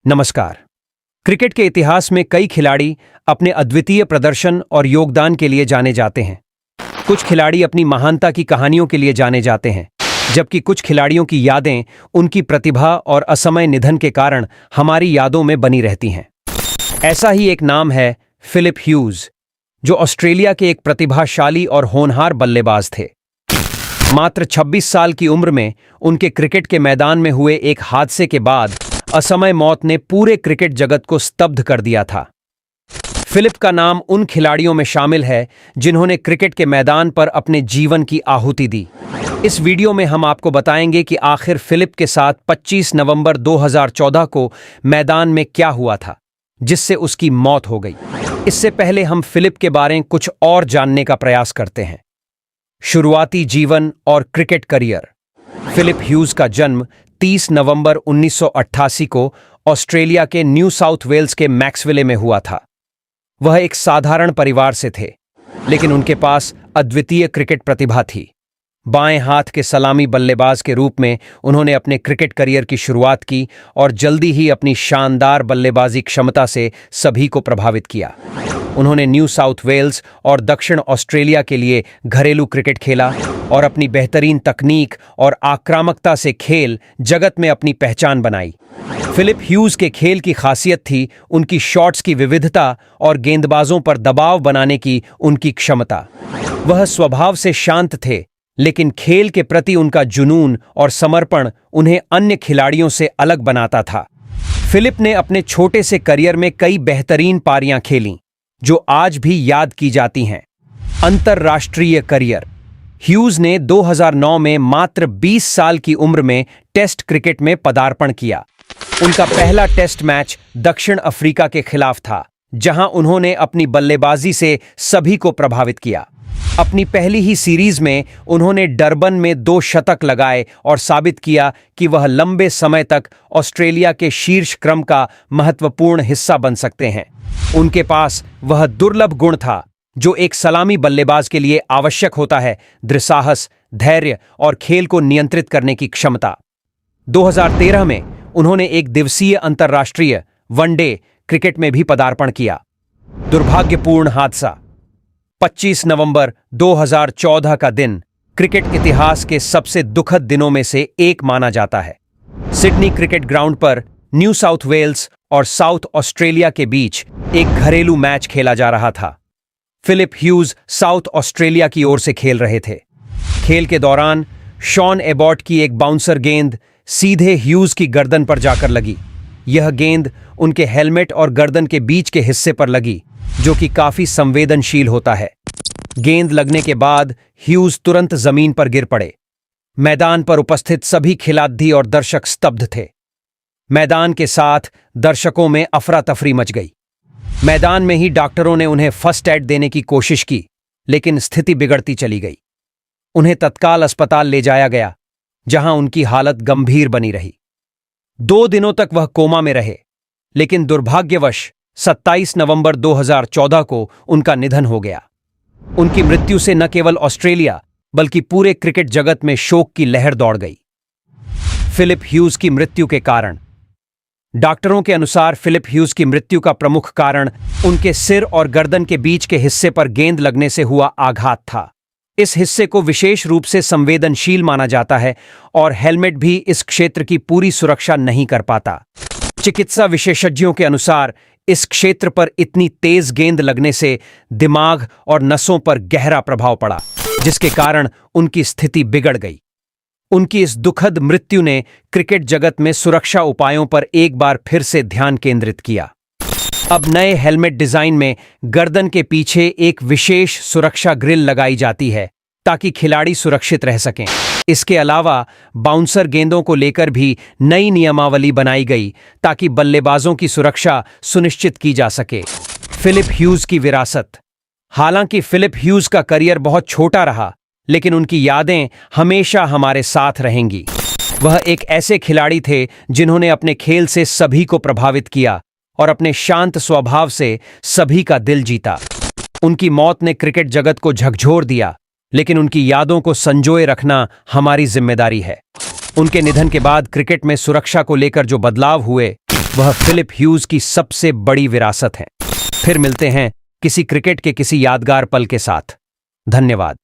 नमस्कार। क्रिकेट के इतिहास में कई खिलाड़ी अपने अद्वितीय प्रदर्शन और योगदान के लिए जाने जाते हैं। कुछ खिलाड़ी अपनी महानता की कहानियों के लिए जाने जाते हैं, जबकि कुछ खिलाड़ियों की यादें उनकी प्रतिभा और असमय निधन के कारण हमारी यादों में बनी रहती हैं। ऐसा ही एक नाम है फिलिप ह्यूज, जो ऑस्ट्रेलिया के एक प्रतिभाशाली और होनहार बल्लेबाज थे। मात्र 26 साल की उम्र में उनके क्रिकेट के मैदान में हुए एक हादसे के बाद असमय मौत ने पूरे क्रिकेट जगत को स्तब्ध कर दिया था। फिलिप का नाम उन खिलाड़ियों में शामिल है जिन्होंने क्रिकेट के मैदान पर अपने जीवन की आहुति दी। इस वीडियो में हम आपको बताएंगे कि आखिर फिलिप के साथ 25 नवंबर 2014 को मैदान में क्या हुआ था, जिससे उसकी मौत हो गई। इससे पहले हम फिलिप के बारे में कुछ और जानने का प्रयास करते हैं। शुरुआती जीवन और क्रिकेट करियर। फिलिप ह्यूज का जन्म 30 नवंबर 1988 को ऑस्ट्रेलिया के न्यू साउथ वेल्स के मैक्सविले में हुआ था। वह एक साधारण परिवार से थे, लेकिन उनके पास अद्वितीय क्रिकेट प्रतिभा थी। बाएं हाथ के सलामी बल्लेबाज के रूप में उन्होंने अपने क्रिकेट करियर की शुरुआत की और जल्दी ही अपनी शानदार बल्लेबाजी क्षमता से सभी को प्रभावित किया। उन्होंने न्यू साउथ वेल्स और दक्षिण ऑस्ट्रेलिया के लिए घरेलू क्रिकेट खेला और अपनी बेहतरीन तकनीक और आक्रामकता से खेल जगत में अपनी पहचान बनाई। फिलिप ह्यूज के खेल की खासियत थी उनकी शॉट्स की विविधता और गेंदबाजों पर दबाव बनाने की उनकी क्षमता। वह स्वभाव से शांत थे, लेकिन खेल के प्रति उनका जुनून और समर्पण उन्हें अन्य खिलाड़ियों से अलग बनाता था। फिलिप ने अपने छोटे से करियर में कई बेहतरीन पारियां खेलीं, जो आज भी याद की जाती हैं। अंतर्राष्ट्रीय करियर। ह्यूज ने 2009 में मात्र 20 साल की उम्र में टेस्ट क्रिकेट में पदार्पण किया। उनका पहला टेस्ट मैच दक्षिण अफ्रीका के खिलाफ था, जहां उन्होंने अपनी बल्लेबाजी से सभी को प्रभावित किया। अपनी पहली ही सीरीज में उन्होंने डरबन में 2 शतक लगाए और साबित किया कि वह लंबे समय तक ऑस्ट्रेलिया के शीर्ष क्रम का महत्वपूर्ण हिस्सा बन सकते हैं। उनके पास वह दुर्लभ गुण था जो एक सलामी बल्लेबाज के लिए आवश्यक होता है: दृढ़साहस, धैर्य और खेल को नियंत्रित करने की क्षमता। 2013 में उन्होंने एक दिवसीय अंतर्राष्ट्रीय वनडे क्रिकेट में भी पदार्पण किया। दुर्भाग्यपूर्ण हादसा। 25 नवंबर 2014 का दिन क्रिकेट इतिहास के सबसे दुखद दिनों में से एक माना जाता है। सिडनी क्रिकेट ग्राउंड पर न्यू साउथ वेल्स और साउथ ऑस्ट्रेलिया के बीच एक घरेलू मैच खेला जा रहा था। फिलिप ह्यूज साउथ ऑस्ट्रेलिया की ओर से खेल रहे थे। खेल के दौरान शॉन एबॉट की एक बाउंसर गेंद सीधे ह्यूज की गर्दन पर जाकर लगी। यह गेंद उनके हेलमेट और गर्दन के बीच के हिस्से पर लगी, जो कि काफी संवेदनशील होता है। गेंद लगने के बाद ह्यूज तुरंत जमीन पर गिर पड़े। मैदान पर उपस्थित सभी खिलाड़ी और दर्शक स्तब्ध थे। मैदान के साथ दर्शकों में अफरा तफरी मच गई। मैदान में ही डॉक्टरों ने उन्हें फर्स्ट एड देने की कोशिश की, लेकिन स्थिति बिगड़ती चली गई। उन्हें तत्काल अस्पताल ले जाया गया, जहां उनकी हालत गंभीर बनी रही। 2 दिनों तक वह कोमा में रहे, लेकिन दुर्भाग्यवश 27 नवंबर 2014 को उनका निधन हो गया। उनकी मृत्यु से न केवल ऑस्ट्रेलिया बल्कि पूरे क्रिकेट जगत में शोक की लहर दौड़ गई। फिलिप ह्यूज की मृत्यु के कारण। डॉक्टरों के अनुसार फिलिप ह्यूज की मृत्यु का प्रमुख कारण उनके सिर और गर्दन के बीच के हिस्से पर गेंद लगने से हुआ आघात था। इस हिस्से को विशेष रूप से संवेदनशील माना जाता है और हेलमेट भी इस क्षेत्र की पूरी सुरक्षा नहीं कर पाता। चिकित्सा विशेषज्ञों के अनुसार इस क्षेत्र पर इतनी तेज गेंद लगने से दिमाग और नसों पर गहरा प्रभाव पड़ा, जिसके कारण उनकी स्थिति बिगड़ गई। उनकी इस दुखद मृत्यु ने क्रिकेट जगत में सुरक्षा उपायों पर एक बार फिर से ध्यान केंद्रित किया। अब नए हेलमेट डिजाइन में गर्दन के पीछे एक विशेष सुरक्षा ग्रिल लगाई जाती है, ताकि खिलाड़ी सुरक्षित रह सकें। इसके अलावा बाउंसर गेंदों को लेकर भी नई नियमावली बनाई गई, ताकि बल्लेबाजों की सुरक्षा सुनिश्चित की जा सके। फिलिप ह्यूज की विरासत। हालांकि फिलिप ह्यूज का करियर बहुत छोटा रहा, लेकिन उनकी यादें हमेशा हमारे साथ रहेंगी। वह एक ऐसे खिलाड़ी थे जिन्होंने अपने खेल से सभी को प्रभावित किया और अपने शांत स्वभाव से सभी का दिल जीता। उनकी मौत ने क्रिकेट जगत को झकझोर दिया, लेकिन उनकी यादों को संजोए रखना हमारी जिम्मेदारी है। उनके निधन के बाद क्रिकेट में सुरक्षा को लेकर जो बदलाव हुए, वह फिलिप ह्यूज की सबसे बड़ी विरासत है। फिर मिलते हैं किसी क्रिकेट के किसी यादगार पल के साथ। धन्यवाद।